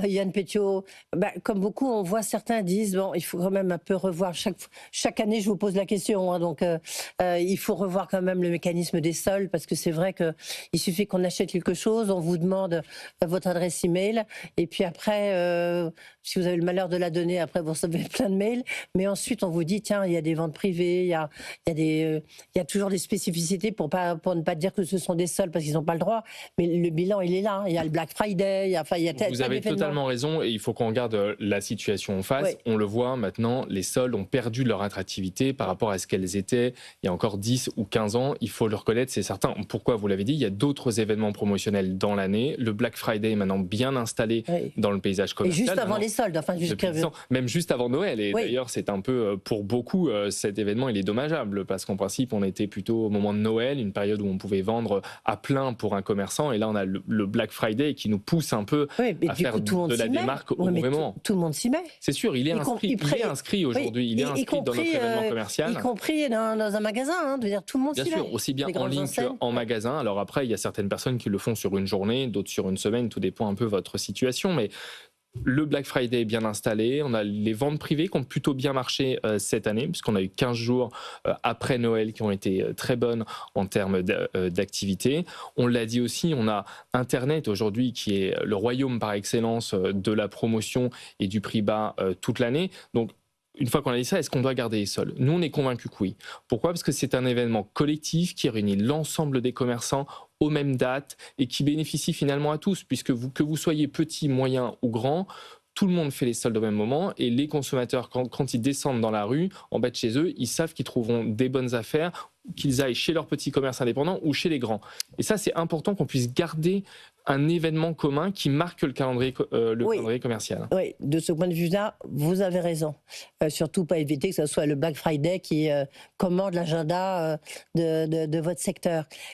Yann Pétiot, comme beaucoup, on voit certains disent bon, il faut quand même un peu revoir chaque année. Je vous pose la question, hein, donc il faut revoir quand même le mécanisme des soldes parce que c'est vrai que il suffit qu'on achète quelque chose, on vous demande votre adresse email et puis après, si vous avez le malheur de la donner, après vous recevez plein de mails, mais ensuite on vous dit tiens, il y a des ventes privées, il y a toujours des spécificités pour ne pas dire que ce sont des soldes parce qu'ils n'ont pas le droit, mais le bilan il est là. Hein. Il y a le Black Friday, il y a Vous tas avez d'événements. totalement raison et il faut qu'on regarde la situation en face. Oui. On le voit maintenant, les soldes ont perdu leur attractivité par rapport à ce qu'elles étaient il y a encore 10 ou 15 ans. Il faut le reconnaître, c'est certain. Pourquoi, vous l'avez dit, il y a d'autres événements promotionnels dans l'année. Le Black Friday est maintenant bien installé Oui. dans le paysage Et commercial. juste avant Maintenant, les soldes, enfin, depuis 10 ans, même juste avant Noël. Et oui. d'ailleurs, c'est un peu, pour beaucoup, cet événement, il est dommageable parce qu'en principe, on était plutôt au moment de Noël, une période où on pouvait vendre à plein pour un commerçant. Et là, on a le Black Friday qui nous pousse un peu Oui, mais à du faire coup, tout le monde de la s'y met. démarque au Oui, mais mauvais moment. tout le monde s'y met. C'est sûr, il est inscrit, il est inscrit Oui, aujourd'hui, il est inscrit dans notre événement commercial. y compris dans un magasin. Hein, de dire tout le monde Bien s'y met. sûr, aussi bien Les en grandes ligne enseignes, qu'en magasin. Alors après, il y a certaines personnes qui le font sur une journée, d'autres sur une semaine, tout dépend un peu de votre situation. Mais le Black Friday est bien installé, on a les ventes privées qui ont plutôt bien marché cette année, puisqu'on a eu 15 jours après Noël qui ont été très bonnes en termes d'activité. On l'a dit aussi, on a Internet aujourd'hui qui est le royaume par excellence de la promotion et du prix bas toute l'année. Donc, une fois qu'on a dit ça, est-ce qu'on doit garder les soldes? Nous, on est convaincus que oui. Pourquoi? Parce que c'est un événement collectif qui réunit l'ensemble des commerçants aux mêmes dates et qui bénéficie finalement à tous, puisque que vous soyez petit, moyen ou grand, tout le monde fait les soldes au même moment et les consommateurs, quand ils descendent dans la rue, en bas de chez eux, ils savent qu'ils trouveront des bonnes affaires, qu'ils aillent chez leur petit commerce indépendant ou chez les grands. Et ça, c'est important qu'on puisse garder un événement commun qui marque le calendrier, calendrier commercial. Oui, de ce point de vue-là, vous avez raison. Surtout pas éviter que ce soit le Black Friday qui commande l'agenda de votre secteur.